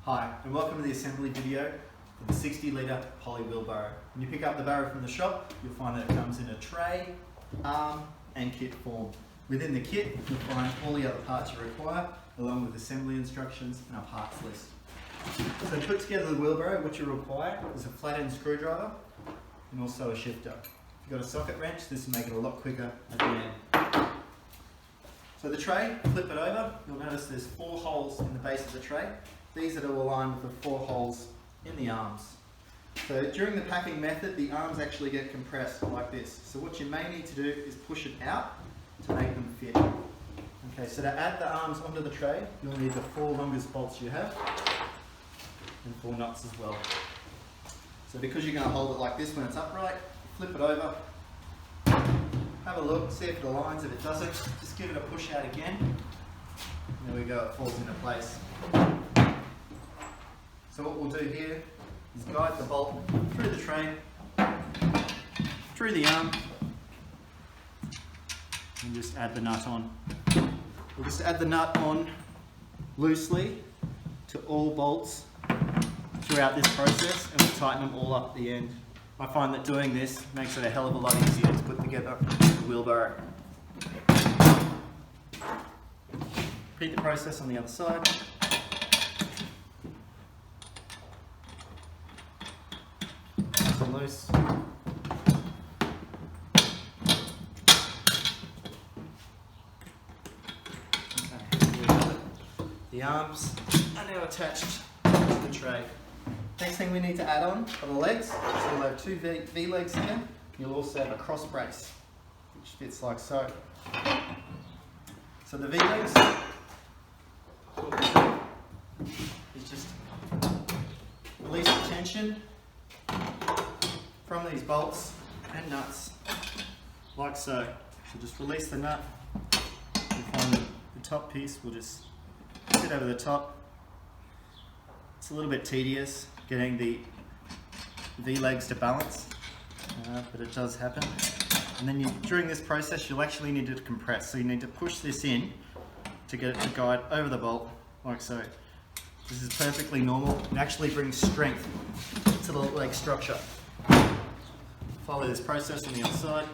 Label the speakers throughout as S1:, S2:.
S1: Hi, and welcome to the assembly video for the 60 litre poly wheelbarrow. When you pick up the barrow from the shop, you'll find that it comes in a tray, arm and kit form. Within the kit, you'll find all the other parts you require, along with assembly instructions and a parts list. So to put together the wheelbarrow, what you require is a flat end screwdriver and also a shifter. If you've got a socket wrench, this will make it a lot quicker at the end. So the tray, flip it over, you'll notice there's 4 holes in the base of the tray. These are to align with the 4 holes in the arms. So during the packing method, the arms actually get compressed like this. So what you may need to do is push it out to make them fit. Okay, so to add the arms onto the tray, you'll need the 4 longest bolts you have and 4 nuts as well. So because you're going to hold it like this when it's upright, flip it over, have a look, see if it aligns. If it doesn't, just give it a push out again. And there we go, it falls into place. So what we'll do here is guide the bolt through the tray, through the arm, and just add the nut on. We'll just add the nut on loosely to all bolts throughout this process, and we'll tighten them all up at the end. I find that doing this makes it a hell of a lot easier to put together the wheelbarrow. Repeat the process on the other side. Nice and loose. The arms are now attached to the tray. Next thing we need to add on are the legs. So we'll have 2 V legs here. You'll also have a cross brace, which fits like so. So the V legs, what we do is just release the tension from these bolts and nuts, like so. So just release the nut. You'll find the top piece will just sit over the top. It's a little bit tedious getting the V-legs to balance, but it does happen. And then during this process, you'll actually need to compress. So you need to push this in to get it to guide over the bolt, like so. This is perfectly normal. It actually brings strength to the leg structure. Follow this process on the other side.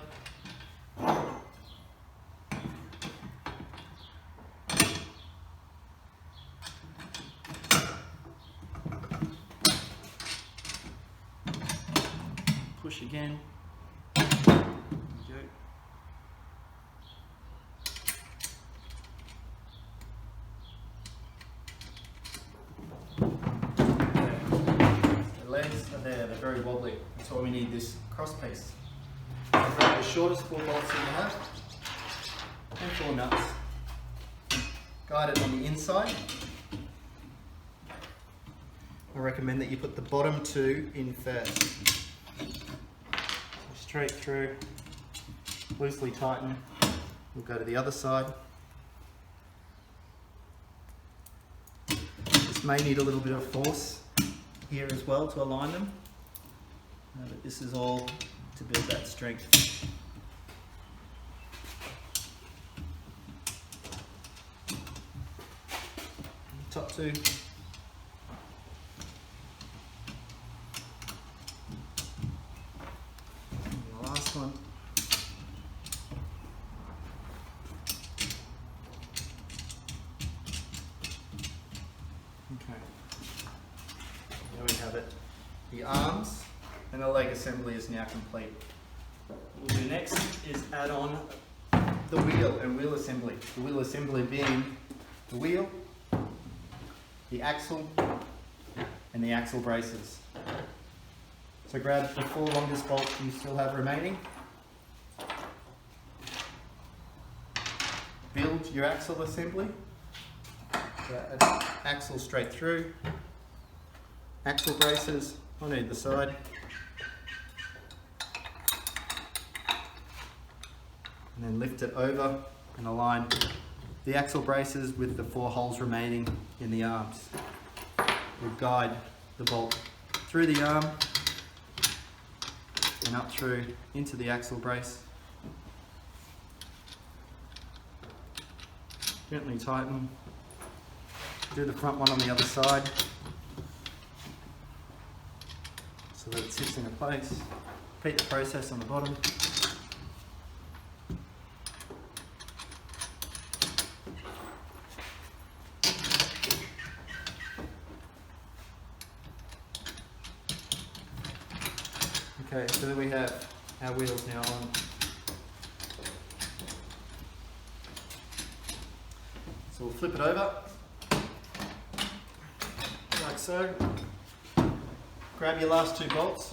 S1: Push again. There we go. The legs are there, they're very wobbly. That's why we need this cross piece. Grab the shortest 4 bolts that you have and 4 nuts. Guide it on the inside. I recommend that you put the bottom 2 in first. Straight through, loosely tighten. We'll go to the other side. This may need a little bit of force here as well to align them, but this is all to build that strength. Top 2. One. Okay, there we have it. The arms and the leg assembly is now complete. What we'll do next is add on the wheel and wheel assembly. The wheel assembly being the wheel, the axle, and the axle braces. So grab the 4 longest bolts you still have remaining. Build your axle assembly. Axle straight through. Axle braces on either side. And then lift it over and align the axle braces with the 4 holes remaining in the arms. We'll guide the bolt through the arm and up through into the axle brace. Gently tighten. Do the front one on the other side. so that it sits in place. Repeat the process on the bottom. Okay, so then we have our wheels now on. So we'll flip it over, like so. Grab your last 2 bolts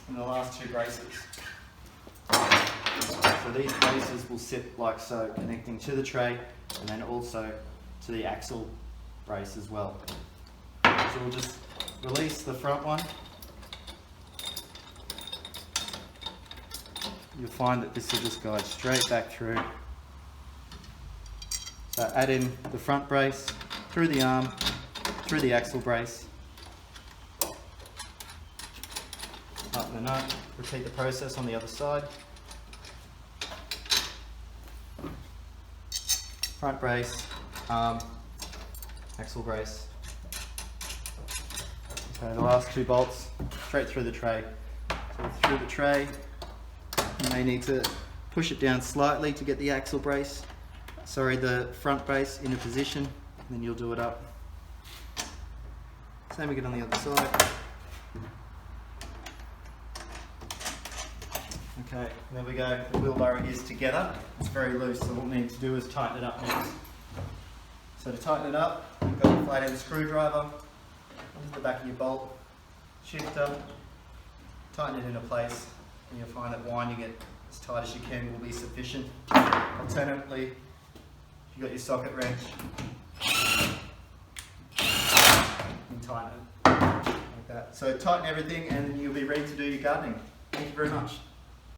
S1: and the last 2 braces. So these braces will sit like so, connecting to the tray and then also to the axle brace as well. So we'll just release the front one. You'll find that this will just guide straight back through. So add in the front brace, through the arm, through the axle brace. Tighten the nut, repeat the process on the other side. Front brace, arm, axle brace. Okay, the last 2 bolts straight through the tray. So through the tray, you may need to push it down slightly to get the axle brace, the front brace into position, and then you'll do it up. Same again on the other side. Okay, there we go. The wheelbarrow is together. It's very loose, so what we need to do is tighten it up next. So to tighten it up, you've got a flat-end screwdriver onto the back of your bolt, shifter, tighten it into place, and you'll find that winding it as tight as you can will be sufficient. Alternatively, you've got your socket wrench, and tighten it like that. So tighten everything and you'll be ready to do your gardening. Thank you very much.